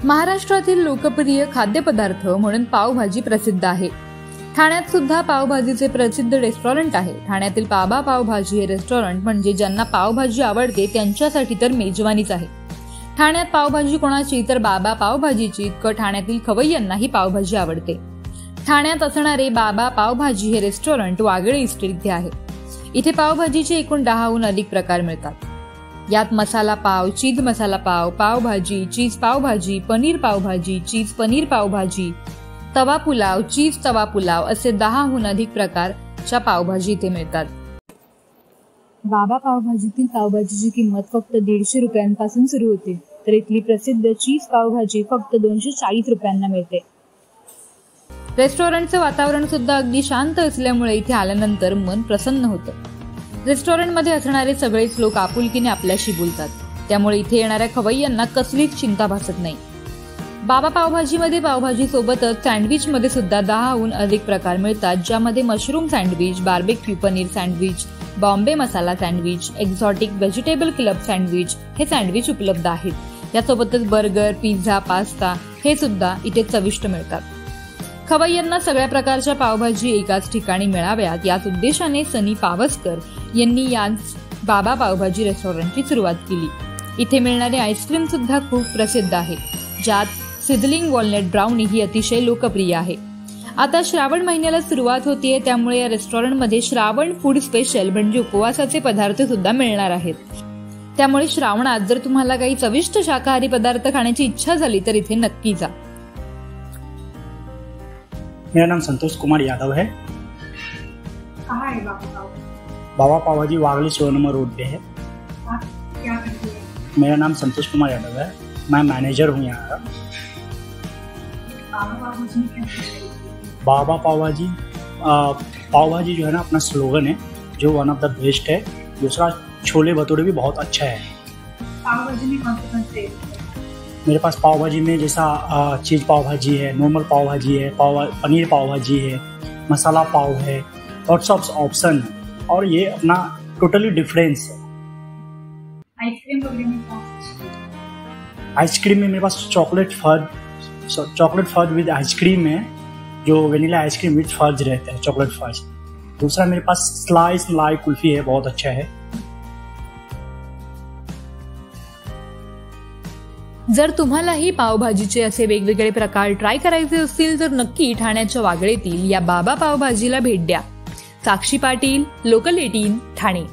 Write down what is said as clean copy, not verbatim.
महाराष्ट्रातील लोकप्रिय खाद्यपदार्थ म्हणून पावभाजी प्रसिद्ध आहे। ठाण्यात सुद्धा पावभाजीचे प्रसिद्ध रेस्टॉरंट आहे। ठाण्यातील बाबा पावभाजी हे रेस्टॉरंट म्हणजे ज्यांना पावभाजी आवडते त्यांच्यासाठी तर मेजवानीच आहे। ठाण्यात पावभाजी कोणाची तर बाबा पावभाजीची, इतकं ठाण्यातील खवय्यांनाही पावभाजी आवडते। ठाण्यात असणारे बाबा पावभाजी हे रेस्टॉरंट वागळे इस्टेट इथे आहे। इथे पावभाजीचे एकूण 10हून अधिक प्रकार मिळतात। यात मसाला पाव, चीज मसाला पाव, पावभाजी, चीज पावभाजी, पनीर पावभाजी, चीज पनीर पावभाजी, तवा पुलाव, चीज तवा पुलाव असे 10हून अधिक प्रकारच्या पावभाजी इथे मिळतात। बाबा पावभाजीतील पावभाजीची किंमत फक्त 150 रुपयांपासून सुरू होते, तर इथली प्रसिद्ध चीज पावभाजी फक्त 240 रुपयांना मिळते। रेस्टॉरंटचं वातावरण सुद्धा अगदी शांत असल्यामुळे इथे आल्यानंतर मन प्रसन्न होतं। रेस्टॉरंटमध्ये असणारे सगळेच लोक आपुलकीने आपल्याशी बोलतात, त्यामुळे इथे येणाऱ्या खवय्यांना कसलीच चिंता भासत नाही। बाबा पावभाजीमध्ये पावभाजी सोबतच सँडविच मध्ये सुद्धा 10हून अधिक प्रकार मिळतात, ज्यामध्ये mushroom sandwich, barbecue paneer sandwich, Bombay masala sandwich, exotic vegetable club sandwich हे सँडविच उपलब्ध आहेत। यासोबतच बर्गर, पिझ्झा, पास्ता हे सुद्धा इथे चविष्ट मिळतात। खवय्यांना सगळ्या प्रकारच्या पावभाजी एकाच ठिकाणी मिळाव्यात याच उद्देशाने सनी पावसकर यांनी याच बाबा पावभाजी रेस्टॉरंटची सुरुवात केली। इथे मिळणारे आईस्क्रीम सुद्धा खूप प्रसिद्ध आहे, ज्यात सिझलिंग वॉलनट ब्राउनी ही अतिशय लोकप्रिय आहे। आता श्रावण महिन्याला सुरुवात होतीये, त्यामुळे या रेस्टॉरंटमध्ये श्रावण फूड स्पेशल म्हणजे उपवासाचे पदार्थ सुद्धा मिळणार आहेत। त्यामुळे श्रावणात जर तुम्हाला काही चविष्ट शाकाहारी पदार्थ खाण्याची इच्छा झाली तर इथे नक्की जा। मेरा नाम संतोष कुमार यादव है। कहाँ है बाबा पावभाजी वागली 16 नंबर रोड पे है। आप क्या करते हैं? मेरा नाम संतोष कुमार यादव है, मैं मैनेजर हूँ यहाँ का। बाबा पावभाजी पावभाजी जो है ना अपना स्लोगन है, जो वन ऑफ द बेस्ट है। दूसरा छोले भटूरे भी बहुत अच्छा है। पावभाजी में कौन से मेरे पास पावभाजी में जैसा चीज पावभाजी है, नॉर्मल पावभाजी है, पनीर पावभाजी है, मसाला पाव है, लॉट्स ऑफ ऑप्शन है, और ये अपना टोटली डिफरेंस है। आइसक्रीम वगैरह में आइसक्रीम में मेरे पास चॉकलेट फज विद आइसक्रीम है, जो वेनिला आइसक्रीम विद फज रहता है, चॉकलेट फज। दूसरा मेरे पास स्लाइस मलाई कुल्फी है, बहुत अच्छा है। जर तुम्हालाही पावभाजीचे असे वेगवेगळे प्रकार ट्राय करायचे असतील तर नक्की ठाण्याच्या वागळेतील या बाबा पावभाजीला भेट द्या। साक्षी पाटील, लोकल 18, ठाणे।